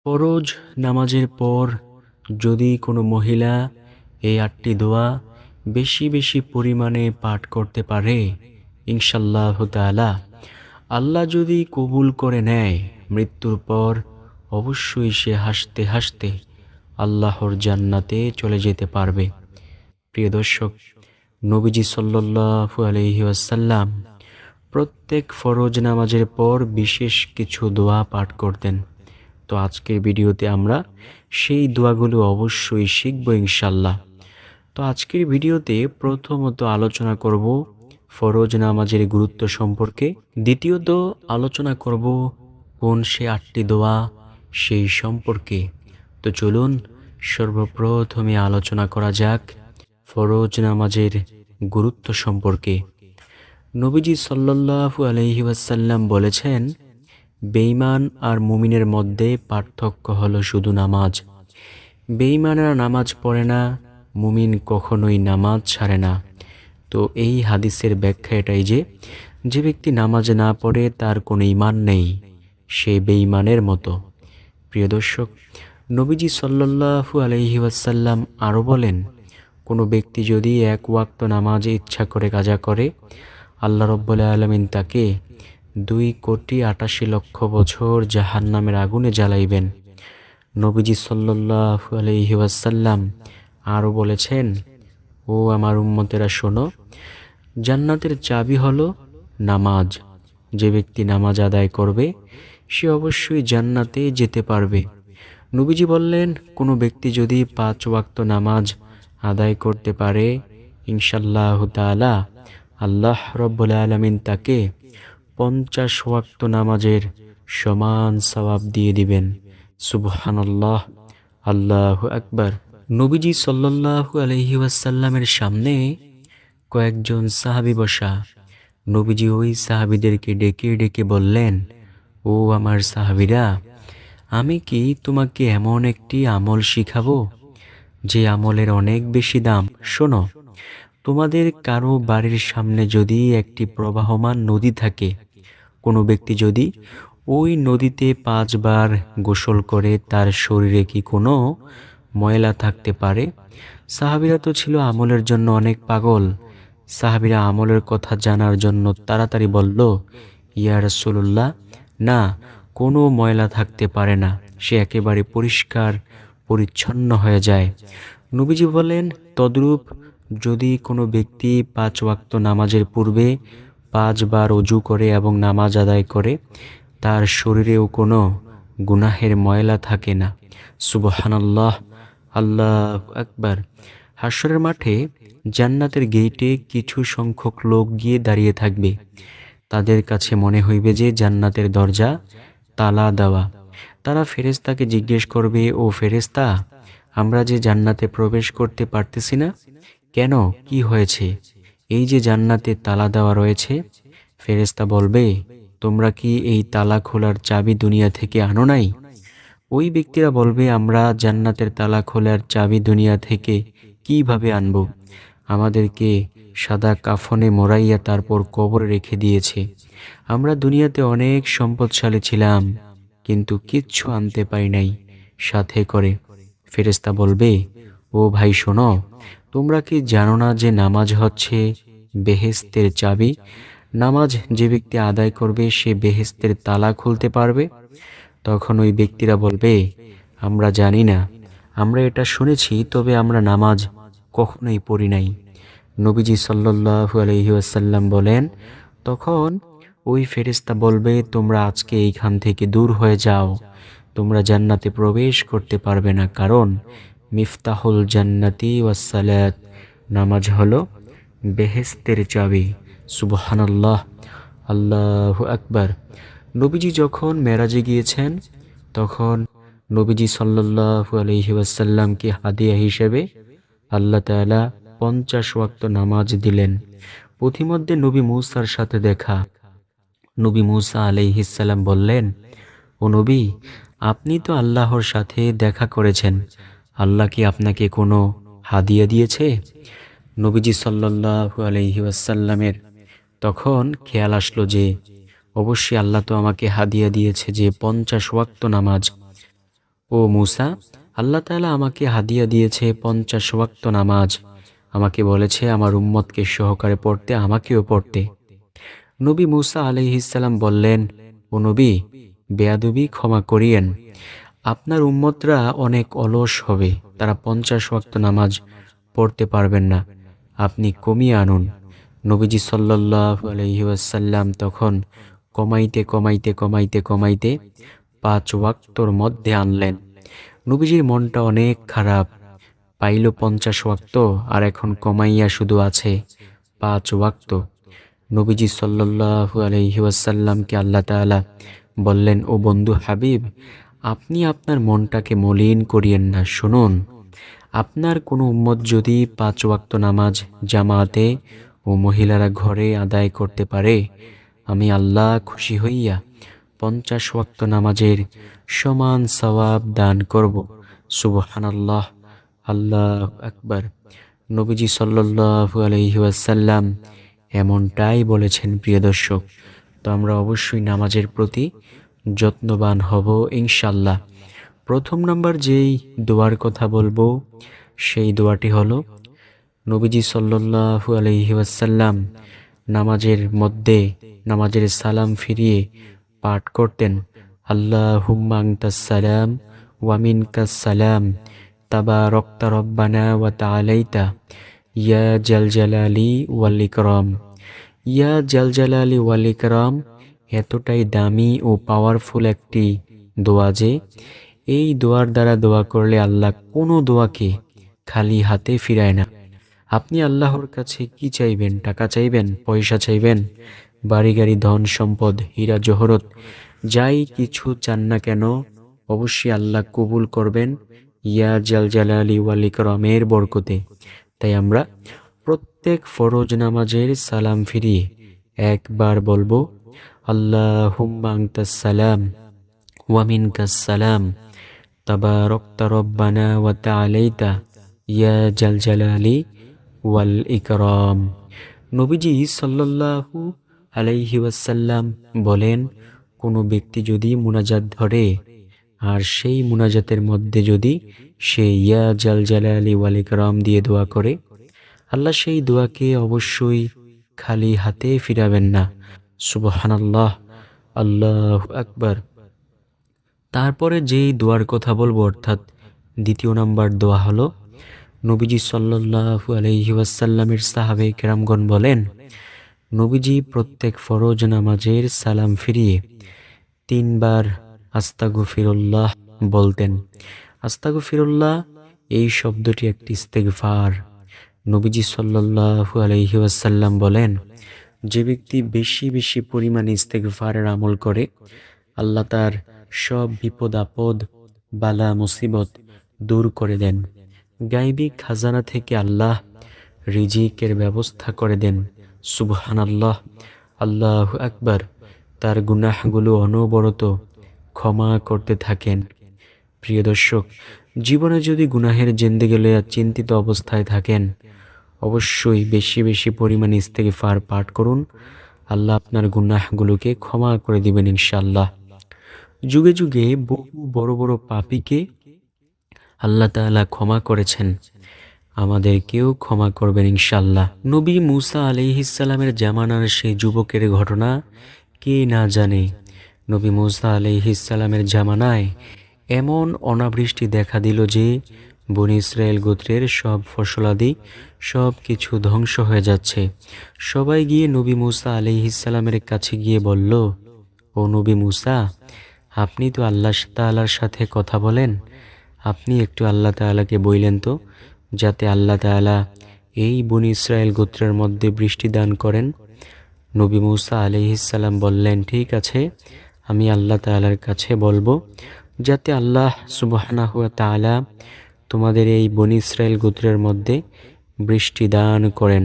ফরজ নামাজের পর যদি কোনো মহিলা এই ৮টি দোয়া বেশি বেশি পরিমাণে পাঠ করতে পারে, ইনশাআল্লাহ তাআলা আল্লাহ যদি কবুল করে নেয়, মৃত্যুর পর অবশ্যই সে হাসতে হাসতে আল্লাহর জান্নাতে চলে যেতে পারবে। প্রিয় দর্শক, নবীজি সাল্লাল্লাহু আলাইহি ওয়াসাল্লাম প্রত্যেক ফরজ নামাজের পর বিশেষ কিছু দোয়া পাঠ করতেন। তো আজকের ভিডিওতে আমরা সেই দোয়াগুলো অবশ্যই শিখব ইনশাল্লাহ। তো আজকের ভিডিওতে প্রথমত আলোচনা করব ফরজ নামাজের গুরুত্ব সম্পর্কে, দ্বিতীয়ত আলোচনা করব কোন সে ৮টি দোয়া সেই সম্পর্কে। তো চলুন সর্বপ্রথমে আলোচনা করা যাক ফরজ নামাজের গুরুত্ব সম্পর্কে। নবীজি সাল্লাল্লাহু আলাইহি ওয়াসাল্লাম বলেছেন, বেঈমান আর মুমিনের মধ্যে পার্থক্য হলো শুধু নামাজ। বেঈমানরা নামাজ পড়ে না, মুমিন কখনোই নামাজ ছাড়ে না। তো এই হাদিসের ব্যাখ্যা এটাই যে, যে ব্যক্তি নামাজ না পড়ে তার কোনো ঈমান নেই, সে বেঈমানের মতো। প্রিয় দর্শক, নবীজি সাল্লাল্লাহু আলাইহি ওয়াসাল্লাম আরও বলেন, কোনো ব্যক্তি যদি এক ওয়াক্ত নামাজ ইচ্ছা করে কাজা করে, আল্লাহ রাব্বুল আলামিন তাকে 2,88,00,000 বছর জাহান্নামের আগুনে জ্বালাইবেন। নবীজি সাল্লাল্লাহু আলাইহি ওয়াসাল্লাম আরও বলেছেন, ও আমার উম্মতেরা শোনো, জান্নাতের চাবি হলো নামাজ। যে ব্যক্তি নামাজ আদায় করবে সে অবশ্যই জান্নাতে যেতে পারবে। নবীজি বললেন, কোনো ব্যক্তি যদি 5 ওয়াক্ত নামাজ আদায় করতে পারে, ইনশাআল্লাহ তাআলা আল্লাহ রাব্বুল আলামিন তাকে 50 ওয়াক্ত নামাজের সমান সওয়াব দিয়ে দিবেন। সুবহানাল্লাহ, আল্লাহু আকবার। নবীজি সাল্লাল্লাহু আলাইহি ওয়াসাল্লামের সামনে কয়েকজন সাহাবী বসা। নবীজি ওই সাহাবীদেরকে ডেকে ডেকে বললেন, ও আমার সাহাবীরা, আমি কি তোমাকে এমন একটি আমল শিখাবো যে আমলের অনেক বেশি দাম? শোনো, তোমাদের কারো বাড়ির সামনে যদি একটি প্রবাহমান নদী থাকে, কোনো ব্যক্তি যদি ওই নদীতে 5 বার গোসল করে, তার শরীরে কি কোনো ময়লা থাকতে পারে? সাহাবীরা তো ছিল আমলের জন্য অনেক পাগল। সাহাবীরা আমলের কথা জানার জন্য তাড়াতাড়ি বলল, ইয়া রাসূলুল্লাহ, না, কোনো ময়লা থাকতে পারে না, সে একেবারে পরিষ্কার পরিচ্ছন্ন হয়ে যায়। নবীজি বলেন, তদ্রূপ যদি কোনো ব্যক্তি 5 ওয়াক্ত নামাজের পূর্বে 5 বার ওযু করে এবং নামাজ আদায় করে, তার শরীরেও কোনো গুনাহের ময়লা থাকে না। সুবহানাল্লাহ, আল্লাহু আকবার। হাশরের মাঠে জান্নাতের গেটে কিছু সংখ্যক লোক গিয়ে দাঁড়িয়ে থাকবে। তাদের কাছে মনে হইবে যে জান্নাতের দরজা তালা দেওয়া। তারা ফেরেশতাকে জিজ্ঞেস করবে, ও ফেরেশতা, আমরা যে জান্নাতে প্রবেশ করতে পারতেছি না কেন? কি হয়েছে? এই যে জান্নাতে তালা দেওয়া রয়েছে। ফেরেশতা বলবে, তোমরা কি এই তালা খোলার চাবি দুনিয়া থেকে আনো নাই? ওই ব্যক্তিরা বলবে, আমরা জান্নাতের তালা খোলার চাবি দুনিয়া থেকে কিভাবে আনব? আমাদেরকে সাদা কাফনে মোড়াইয়া তারপর কবরে রেখে দিয়েছে। আমরা দুনিয়াতে অনেক সম্পদশালী ছিলাম, কিন্তু কিচ্ছু আনতে পারি নাই সাথে করে। ফেরেশতা বলবে, ও ভাই শোনো, তোমরা কি জানো না যে নামাজ হচ্ছে বেহেশতের চাবি? নামাজ যে ব্যক্তি আদায় করবে সে বেহেশতের তালা খুলতে পারবে। তখন ওই ব্যক্তিরা বলবে, আমরা জানি না, আমরা এটা শুনেছি, তবে আমরা নামাজ কখনোই পড়ি নাই। নবীজি সাল্লাল্লাহু আলাইহি ওয়াসাল্লাম বলেন, তখন ওই ফেরেশতা বলবে, তোমরা আজকে এইখান থেকে দূর হয়ে যাও, তোমরা জান্নাতে প্রবেশ করতে পারবে না, কারণ মিফতাহুল জান্নাতি ওয়াস সালাত, নামাজ হলো বেহেশতের চাবি। সুবহানাল্লাহ, আল্লাহু আকবার। নবীজি যখন মেরাজে গিয়েছেন, তখন নবীজি সাল্লাল্লাহু আলাইহি ওয়াসাল্লামকে হাদিয়া হিসেবে আল্লাহ তাআলা 50 ওয়াক্ত নামাজ দিলেন। পথিমধ্যে নবী মূসার সাথে দেখা। নবী মূসা আলাইহিস সালাম বললেন, ও নবী, আপনি তো আল্লাহর সাথে দেখা করেছেন, আল্লাহ কি আপনাকে কোনো হাদিয়া দিয়েছে? নবীজি সাল্লাল্লাহু আলাইহি ওয়াসাল্লামের তখন খেয়াল আসলো যে অবশ্যই আল্লাহ তো আমাকে হাদিয়া দিয়েছে যে 50 ওয়াক্ত নামাজ। ও মূসা, আল্লাহ তাআলা আমাকে হাদিয়া দিয়েছে 50 ওয়াক্ত নামাজ। আমাকে বলেছে আমার উম্মতকে সহকারে পড়তে, আমাকেও পড়তে। নবী মূসা আলাইহিসসালাম বললেন, ও নবী, বেয়াদবি ক্ষমা করিয়েন। আপনার উম্মতরা অনেক অলস হবে, তারা 50 ওয়াক্ত নামাজ পড়তে পারবেন না, আপনি কমিয়ে আনুন। নবীজি সাল্লাল্লাহু আলাইহি ওয়াসাল্লাম তখন কমাইতে 5 ওয়াক্তর মধ্যে আনলেন। নবীজির মনটা অনেক খারাপ, পাইল 50 ওয়াক্ত আর এখন কমাইয়া শুধু আছে 5 ওয়াক্ত। নবীজি সাল্লাল্লাহু আলাইহি ওয়াসাল্লামকে আল্লাহ তাআলা বললেন, ও বন্ধু হাবিব, আপনি আপনার মনটাকে মলিন করিয়েন না। শুনুন, আপনার কোনো উম্মত যদি 5 ওয়াক্ত নামাজ জামাতে ও মহিলারা ঘরে আদায় করতে পারে, আমি আল্লাহ খুশি হইয়া 50 ওয়াক্ত নামাজের সমান সওয়াব দান করব। সুবহানাল্লাহ, আল্লাহু আকবার। নবীজি সাল্লাল্লাহু আলাইহি ওয়াসাল্লাম এমনটাই বলেছেন। প্রিয় দর্শক, তো আমরা অবশ্যই নামাজের প্রতি যত্নবান হব ইনশাল্লাহ। প্রথম নাম্বার যেই দোয়ার কথা বলবো সেই দোয়াটি হলো, নবীজি সাল্লাল্লাহু আলাইহি ওয়াসাল্লাম নামাজের মধ্যে নামাজের সালাম ফিরিয়ে পাঠ করতেন, আল্লাহুম্মা আনতাস সালাম ওয়া মিনকাস সালাম তাবারাকতা রব্বানা ওয়া তাআলাইতা ইয়া জাল জালালি ওয়াল ইকরাম। ইয়া জাল জালালি ওয়াল ইকরাম এতটাই দামি ও পাওয়ারফুল একটি দোয়া যে এই দোয়ার দ্বারা দোয়া করলে আল্লাহ কোনো দোয়াকে খালি হাতে ফিরায় না। আপনি আল্লাহর কাছে কি চাইবেন? টাকা চাইবেন, পয়সা চাইবেন, বাড়ি গাড়ি, ধন সম্পদ, হীরা জহরত, যাই কিছু চান না কেন, অবশ্যই আল্লাহ কবুল করবেন ইয়া জাল জালালি ওয়াল ইকরামের বরকতে। তাই আমরা প্রত্যেক ফরজ নামাজের সালাম ফিরিয়ে একবার বলবো, আল্লাহুম্মা আনতাস সালাম ওয়া মিনকাস সালাম তাবারাকতা রব্বানা ওয়া তাআলাইতা ইয়া জাল জালালি ওয়াল ইকরাম। নবীজি সাল্লাল্লাহু আলাইহি ওয়াসাল্লাম বলেন, কোনো ব্যক্তি যদি মুনাজাত ধরে আর সেই মুনাজাতের মধ্যে যদি সে ইয়া জাল জালালি ওয়াল ইকরাম দিয়ে দোয়া করে, আল্লাহ সেই দোয়াকে অবশ্যই খালি হাতে ফিরাবেন না। সুবহানাল্লাহ, আল্লাহু আকবার। তারপরে যেই দোয়ার কথা বলবো, অর্থাৎ দ্বিতীয় নাম্বার দোয়া হলো, নবীজি সাল্লাল্লাহু আলাইহি ওয়াসাল্লামের সাহাবে কেরামগণ বলেন, নবীজি প্রত্যেক ফরজ নামাজের সালাম ফিরিয়ে 3 বার আস্তাগফিরুল্লাহ বলতেন। আস্তাগফিরুল্লাহ এই শব্দটি একটি ইস্তেগফার। নবীজি সাল্লাল্লাহু আলাইহি ওয়াসাল্লাম বলেন, যে ব্যক্তি বেশি বেশি পরিমাণে ইস্তেগফারের আমল করে, আল্লাহ তার সব বিপদ আপদ, বালা মুসিবত দূর করে দেন। গায়বী খাজানা থেকে আল্লাহ রিজিকের ব্যবস্থা করে দেন। সুবহানাল্লাহ, আল্লাহু আকবার। তার গুনাহগুলো অনবরত ক্ষমা করতে থাকেন। প্রিয় দর্শক, জীবনে যদি গুনাহের জিন্দেগি লইয়া চিন্তিত অবস্থায় থাকেন, অবশ্যই বেশি বেশি পরিমাণে ইস্তেগফার পাঠ করুন। আল্লাহ আপনার গুনাহগুলোকে ক্ষমা করে দিবেন ইনশাআল্লাহ। যুগে যুগে বহু বড় বড় পাপীকে আল্লাহ তাআলা ক্ষমা করেছেন, আমাদেরকেও ক্ষমা করবেন ইনশাআল্লাহ। নবী মূসা আলাইহিসসালামের জামানার সেই যুবকের ঘটনা কে না জানে। নবী মূসা আলাইহিসসালামের জামানায় এমন অনাবৃষ্টি দেখা দিল যে বনী ইসরায়েল গোত্রের সব ফসলাদি সব কিছু ধ্বংস হয়ে যাচ্ছে। সবাই গিয়ে নবী মূসা আলাইহিসসালামের কাছে গিয়ে বলল, ও নবী মূসা, আপনি তো আল্লাহ তাআলার সাথে কথা বলেন, আপনি একটু আল্লাহ তাআলাকে বইলেন তো, যাতে আল্লাহ তাআলা এই বনী ইসরায়েল গোত্রের মধ্যে বৃষ্টি দান করেন। নবী মূসা আলাইহিসসালাম বললেন, ঠিক আছে, আমি আল্লাহ তাআলার কাছে বলবো যাতে আল্লাহ সুবহানাহু ওয়া তাআলা তোমাদের এই বনী ইসরায়েল গোত্রের মধ্যে বৃষ্টি দান করেন।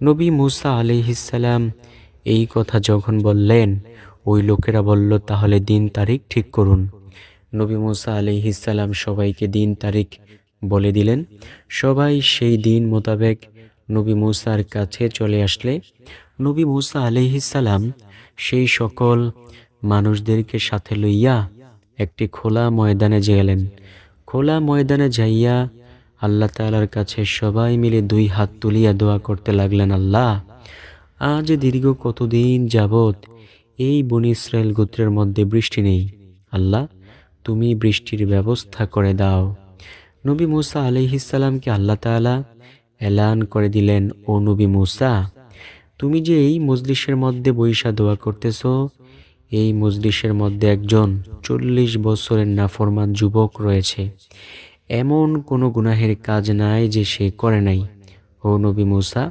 নবী মূসা আলাইহিসসালাম এই কথা যখন বললেন, ওই লোকেরা বলল, তাহলে দিন তারিখ ঠিক করুন। নবী মূসা আলাইহিসসালাম সবাইকে দিন তারিখ বলে দিলেন। সবাই সেই দিন মোতাবেক নবী মূসার কাছে চলে আসলে নবী মূসা আলাইহিসসালাম সেই সকল মানুষদেরকে সাথে লইয়া একটি খোলা ময়দানে গেলেন। খোলা ময়দানে যাইয়া আল্লাহ তাআলার কাছে সবাই মিলে দুই হাত তুলিয়া দোয়া করতে লাগলেন, আল্লাহ, আজ দীর্ঘ কতদিন যাবৎ এই বনী ইসরায়েল গোত্রের মধ্যে বৃষ্টি নেই। আল্লাহ, তুমি বৃষ্টির ব্যবস্থা করে দাও। নবী মূসা আলাইহিস সালামকে আল্লাহ তাআলা এলান করে দিলেন, ও নবী মূসা, তুমি যে এই মজলিসের মধ্যে বইসা দোয়া করতেছ, এই মজলিসের মধ্যে একজন 40 বছরের নাফরমান যুবক রয়েছে। এমন কোনো গুনাহের কাজ নাই যে সে করে নাই। ও নবী মূসা,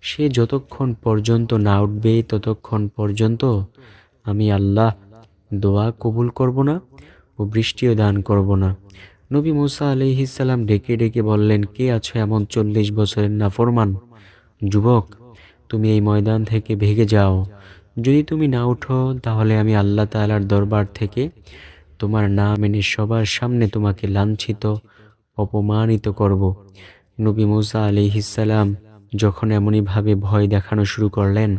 সে যতক্ষণ পর্যন্ত না উঠবে ততক্ষণ পর্যন্ত আমি আল্লাহ দোয়া কবুল করব না ও বৃষ্টিও দান করব না। নবী মূসা আলাইহিস সালাম ডেকে ডেকে বললেন, কে আছো এমন 40 বছরের নাফরমান যুবক? তুমি এই ময়দান থেকে ভেগে যাও। যদি তুমি না উঠো তাহলে আমি আল্লাহ তাআলার দরবার থেকে তোমার নাম এনে সবার সামনে তোমাকে লাঞ্ছিত অপমানিত করব। নবী মূসা আলাইহিস সালাম যখন এমনইভাবে ভয় দেখানো শুরু করলেন,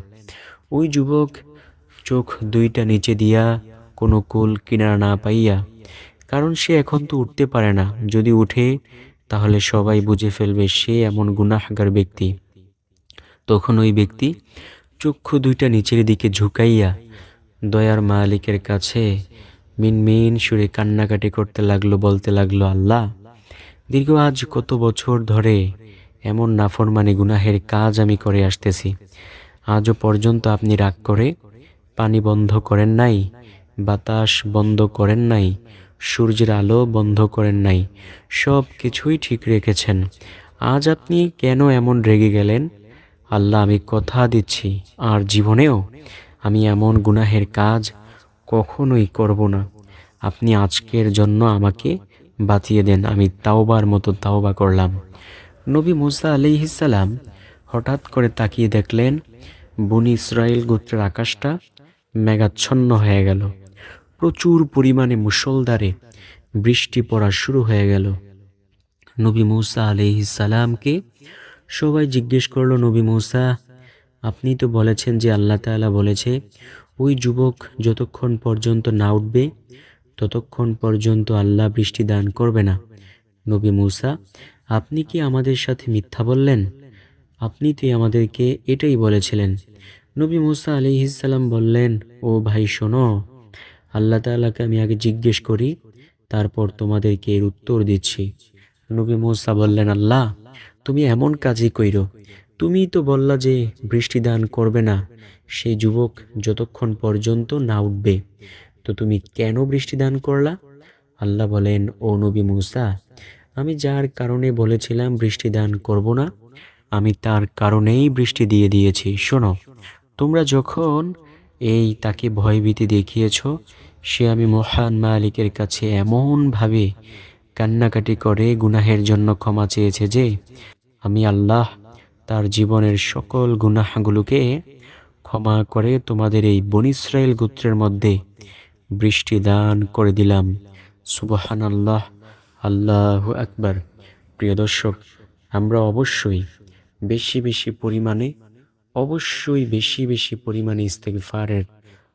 ওই যুবক চোখ দুইটা নিচে দিয়া কোনো কুল কিনারা না পাইয়া, কারণ সে এখন তো উঠতে পারে না, যদি উঠে তাহলে সবাই বুঝে ফেলবে সে এমন গুনাহগার ব্যক্তি। তখন ওই ব্যক্তি চক্ষু দুইটা নিচের দিকে ঝুঁকাইয়া দয়ার মালিকের কাছে মিনমিন সুরে কান্নাকাটি করতে লাগলো, বলতে লাগলো, আল্লাহ, দীর্ঘ আজ কত বছর ধরে এমন নাফরমানি গুনাহের কাজ আমি করে আসতেছি। আজও পর্যন্ত আপনি রাগ করে পানি বন্ধ করেন নাই, বাতাস বন্ধ করেন নাই, সূর্যের আলো বন্ধ করেন নাই, সব কিছুই ঠিক রেখেছেন। আজ আপনি কেন এমন রেগে গেলেন? আল্লাহ, আমি কথা দিচ্ছি আর জীবনেও আমি এমন গুনাহের কাজ কখনোই করব না। আপনি আজকের জন্য আমাকে বাঁচিয়ে দেন, আমি তাওবার মতো তাওবা করলাম। নবী মূসা আলাইহিস সালাম হঠাৎ করে তাকিয়ে দেখলেন বনী ইসরায়েল গোত্রের আকাশটা মেঘাচ্ছন্ন হয়ে গেল। প্রচুর পরিমাণে মুষলধারে বৃষ্টি পড়া শুরু হয়ে গেল। নবী মূসা আলাইহিস সালামকে সবাই জিজ্ঞেস করলো, নবী মূসা, আপনি তো বলেছেন যে আল্লাহ তাআলা বলেছে ওই যুবক যতক্ষণ পর্যন্ত না উঠবে ততক্ষণ পর্যন্ত আল্লাহ বৃষ্টি দান করবে না। নবী মূসা, আপনি কি আমাদের সাথে মিথ্যা বললেন? আপনি তো আমাদেরকে এটাই বলেছিলেন। নবী মূসা আলাইহিস সালাম বললেন, ও ভাই শোনো, আল্লাহ তাআলাকে আমি আগে জিজ্ঞেস করি, তারপর তোমাদেরকে এর উত্তর দিচ্ছি। নবী মূসা বললেন, আল্লাহ, তুমি এমন কাজই কইরো, তুমি তো বললা যে বৃষ্টি দান করবে না সেই যুবক যতক্ষণ পর্যন্ত না উঠবে, তো তুমি কেন বৃষ্টি দান করলা? আল্লাহ বলেন, ও নবী মূসা, আমি যার কারণে বলেছিলাম বৃষ্টি দান করব না, আমি তার কারণেই বৃষ্টি দিয়ে দিয়েছি। শোনো, তোমরা যখন তাকে ভয়ভীতি দেখিয়েছ, সে আমি মহান মালিকের কাছে এমনভাবে কান্নাকাটি করে গুনাহের জন্য ক্ষমা চেয়েছে যে আমি আল্লাহ তার জীবনের সকল গুনাহগুলোকে ক্ষমা করে তোমাদের এই বনী ইসরায়েল গোত্রের মধ্যে বৃষ্টি দান করে দিলাম। সুবহানাল্লাহ, আল্লাহু আকবার। প্রিয় দর্শক, আমরা অবশ্যই বেশি বেশি পরিমাণে ইস্তেগফারের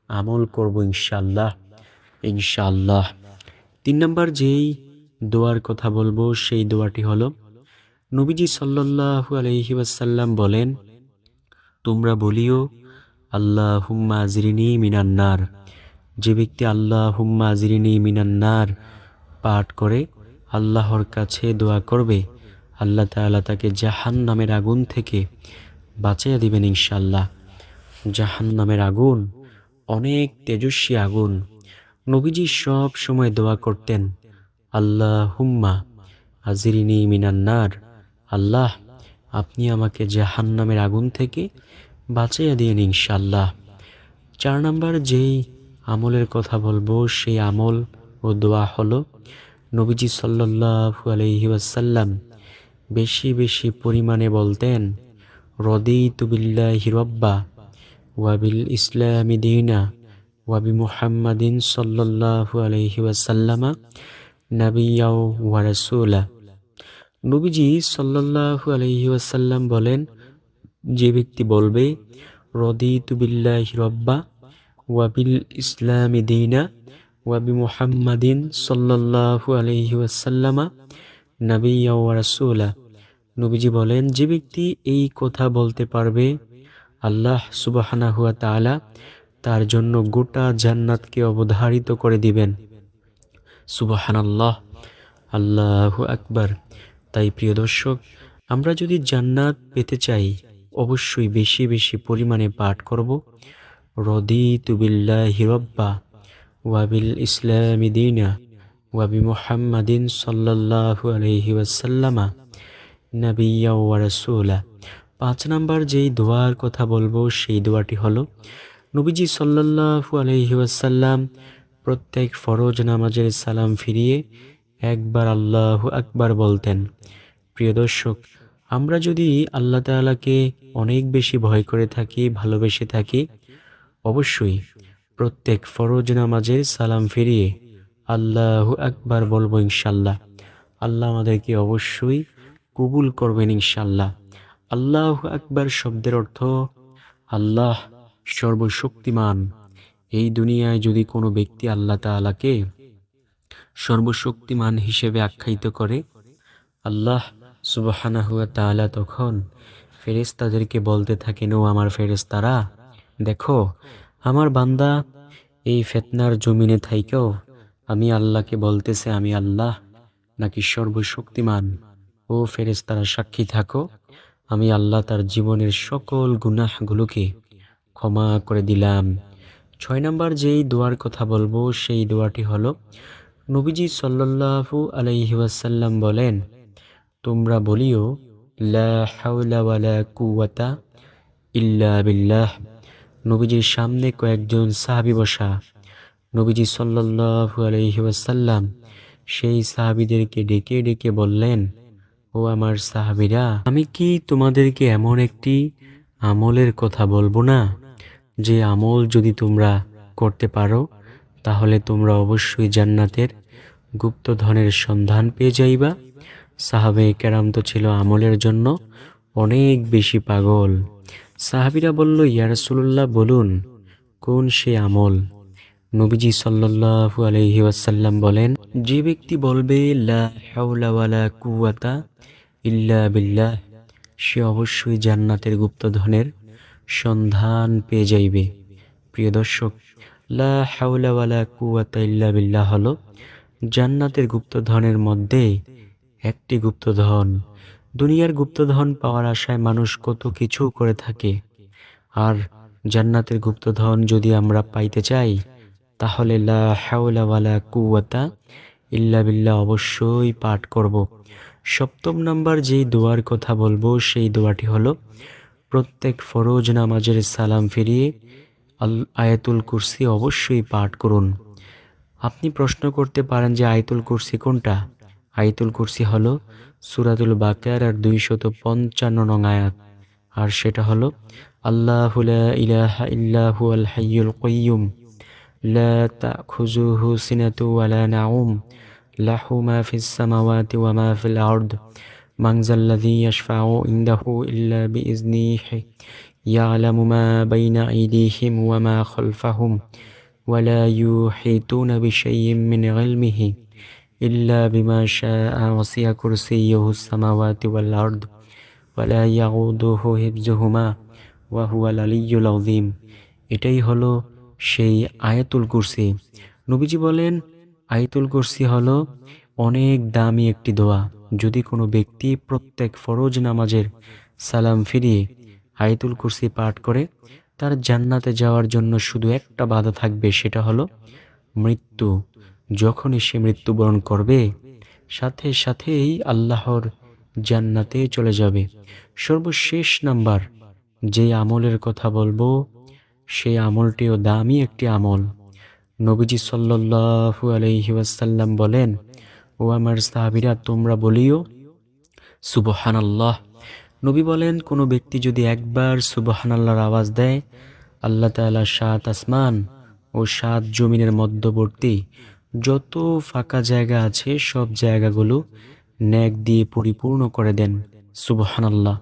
আমল করব ইনশাআল্লাহ। 3 নম্বর যেই দোয়ার কথা বলবো সেই দোয়াটি হলো, নবীজি সাল্লাল্লাহু আলাইহি ওয়াসাল্লাম বলেন, তোমরা বলিও আল্লাহুম্মা আজরিনি মিনান নার। যে ব্যক্তি আল্লাহুম্মা আজরিনি মিনান নার পাঠ করে আল্লাহর কাছে দোয়া করবে, আল্লাহ তাআলা তাকে জাহান্নামের আগুন থেকে বাঁচিয়ে দিবেন ইনশাআল্লাহ। জাহান্নামের আগুন অনেক তেজস্বী আগুন। নবীজি সব সময় দোয়া করতেন, আল্লাহুম্মা আজরিনি মিনান নার, আল্লাহ, আপনি আমাকে জাহান্নামের আগুন থেকে বাঁচিয়ে দিন ইনশাআল্লাহ। 4 নম্বর যেই আমলের কথা বলবো সেই আমল ও দোয়া হলো, নবীজি সাল্লাল্লাহু আলাইহি ওয়াসাল্লাম বেশি পরিমাণে বলতেন, রদিতু বিল্লাহি রাব্বা ওয়া বিল ইসলামি দীনা ওয়া বি মুহাম্মাদিন সাল্লাল্লাহু আলাইহি ওয়াসাল্লামা নাবিয়্যা ওয়া রাসূলা। নবীজি সাল্লাল্লাহু আলাইহি ওয়াসাল্লাম বলেন, যে ব্যক্তি বলবে রদিতু বিল্লাহি রাব্বা ওয়া বিল ইসলামি দীনা ওয়া বিমুহাম্মাদিন সাল্লাল্লাহু আলাইহি ওয়াসাল্লামা নাবিয়্যা ওয়া রাসূলা। নবীজি বলেন, যে ব্যক্তি এই কথা বলতে পারবে, আল্লাহ সুবহানাহু ওয়া তাআলা তার জন্য গোটা জান্নাতকে অবধারিত করে দিবেন। সুবহানাল্লাহ, আল্লাহু আকবার। তাই প্রিয় দর্শক, আমরা যদি জান্নাত পেতে চাই, অবশ্যই বেশি বেশি পরিমাণে পাঠ করব রদিতু বিল্লাহি রাব্বা ওয়া বিল ইসলামি দীনা ওয়া বিমুহাম্মাদিন সাল্লাল্লাহু আলাইহি ওয়াসাল্লামা নাবিয়্যা ওয়া রাসূলা। 5 নাম্বার যেই দোয়ার কথা বলবো সেই দোয়াটি হলো, নবীজি সাল্লাল্লাহু আলাইহি ওয়াসাল্লাম প্রত্যেক ফরজ নামাজের সালাম ফিরিয়ে একবার আল্লাহু আকবার বলতেন। প্রিয় দর্শক, আমরা যদি আল্লাহ তাআলাকে অনেক বেশি ভয় করে থাকি, ভালোবেসে থাকি, অবশ্যই প্রত্যেক ফরজ নামাজের সালাম ফিরিয়ে আল্লাহু আকবার বলবো ইনশাল্লাহ। আল্লাহ আমাদেরকে অবশ্যই কবুল করবেন ইনশাল্লাহ। আল্লাহু আকবার শব্দের অর্থ আল্লাহ সর্বশক্তিমান। এই দুনিয়ায় যদি কোনো ব্যক্তি আল্লাহ তাআলাকে সর্বশক্তিমান হিসেবে আখ্যায়িত করে, আল্লাহ সুবহানাহু ওয়া তাআলা তখন ফেরেশতাদেরকে বলতে থাকেন, ও আমার ফেরেশতারা, দেখো আমার বান্দা এই ফিতনার জমিনে থাইকেও আমি আল্লাহকে বলতেছে আমি আল্লাহ নাকি সর্বশক্তিমান। ও ফেরেশতারা সাক্ষী থাকো, আমি আল্লাহ তার জীবনের সকল গুনাহগুলোকে ক্ষমা করে দিলাম। 6 নাম্বার যেই দোয়ার কথা বলবো সেই দোয়াটি হলো, নবীজি সাল্লাল্লাহু আলাইহি ওয়াসাল্লাম বলেন, তোমরা বলিও লা হাওলা ওয়ালা কুওয়াতা ইল্লা বিল্লাহ। নবীজির সামনে কয়েকজন সাহাবী বসা। নবীজি সাল্লাল্লাহু আলাইহি ওয়াসাল্লাম সেই সাহাবীদেরকে ডেকে ডেকে বললেন, ও আমার সাহাবীরা, আমি কি তোমাদেরকে এমন একটি আমলের কথা বলবো না, যে আমল যদি তোমরা করতে পারো তাহলে তোমরা অবশ্যই জান্নাতের গুপ্তধনের সন্ধান পেয়ে যাইবা। সাহাবে কেরাম তো ছিল আমলের জন্য অনেক বেশি পাগল। সাহাবীরা বলল, ইয়া রাসূলুল্লাহ, বলুন কোন সে আমল? নবীজি সাল্লাল্লাহু আলাইহি ওয়াসাল্লাম বলেন, যে ব্যক্তি বলবে লা হাওলা ওয়ালা কুওয়াতা ইল্লা বিল্লাহ, সে অবশ্যই জান্নাতের গুপ্তধনের সন্ধান পেয়ে যাইবে। প্রিয় দর্শক, লা হাওলা ওয়ালা কুওয়াতা ইল্লা বিল্লাহ হলো জান্নাতের গুপ্তধনের মধ্যে একটি গুপ্তধন। দুনিয়ার গুপ্তধন পাওয়ার আশায় মানুষ কত কিছু করে থাকে, আর জান্নাতের গুপ্তধন যদি আমরা পাইতে চাই তাহলে লা হাওলা ওয়ালা কুওয়াতা ইল্লা বিল্লাহ অবশ্যই পাঠ করব। 7 নাম্বার যেই দোয়ার কথা বলবো সেই দোয়াটি হলো, প্রত্যেক ফরজ নামাজের সালাম ফিরিয়ে আয়াতুল কুরসি অবশ্যই পাঠ করুন। আপনি প্রশ্ন করতে পারেন যে আয়াতুল কুরসি কোনটা? আয়াতুল কুরসি হলো সূরাতুল বাকারার 255 নং আয়াত, আর সেটা হলো আল্লাহু লা ইলাহা ইল্লা হুয়াল হাইয়ুল কাইয়্যুম লা তাখুযুহু সিনাতু ওয়ালা নাউম লাহু মা ফিস সামাওয়াতি ওয়া মা ফিল আরদ মান যাল্লাযী ইয়াশফাউ ইনদাহু ইল্লা বিইজনিহি ইয়ালামু মা বাইনা আইদিহিম ওয়া মা খালফাহুম ওয়া লা ইউহিতুনা বিশাইইম মিন ইলমিহি ইল্লা বিমা শাআ ওয়াসি'a কুরসিয়্যুহুস সামাওয়াতি ওয়াল আরদ ওয়া লা ইয়াউদুহু হিফযুহুমা ওয়া হুয়াল আলিয়্যুল আযীম। এটাই হলো সেই আয়াতুল কুরসি। নবীজি বলেন, আয়াতুল কুরসি হলো অনেক দামি একটি দোয়া। যদি কোনো ব্যক্তি প্রত্যেক ফরজ নামাজের সালাম ফিরিয়ে আয়াতুল কুরসি পাঠ করে, তার জান্নাতে যাওয়ার জন্য শুধু একটা বাধা থাকবে, সেটা হলো মৃত্যু। যখনই সে মৃত্যুবরণ করবে, সাথে সাথেই আল্লাহর জান্নাতে চলে যাবে। সর্বশেষ নাম্বার যে আমলের কথা বলবো সেই আমলটিও দামি একটি আমল। নবীজি সাল্লাল্লাহু আলাইহি ওয়াসাল্লাম বলেন, ও আমার সাহাবীরা, তোমরা বলিও সুবহানাল্লাহ। নবী বলেন, কোনো ব্যক্তি যদি একবার সুবহানাল্লাহর আওয়াজ দেয়, আল্লাহ তাআলা 7 আসমান ও 7 জমিনের মধ্যবর্তী যত ফাঁকা জায়গা আছে সব জায়গাগুলো নেক দিয়ে পরিপূর্ণ করে দেন। সুবহানাল্লাহ।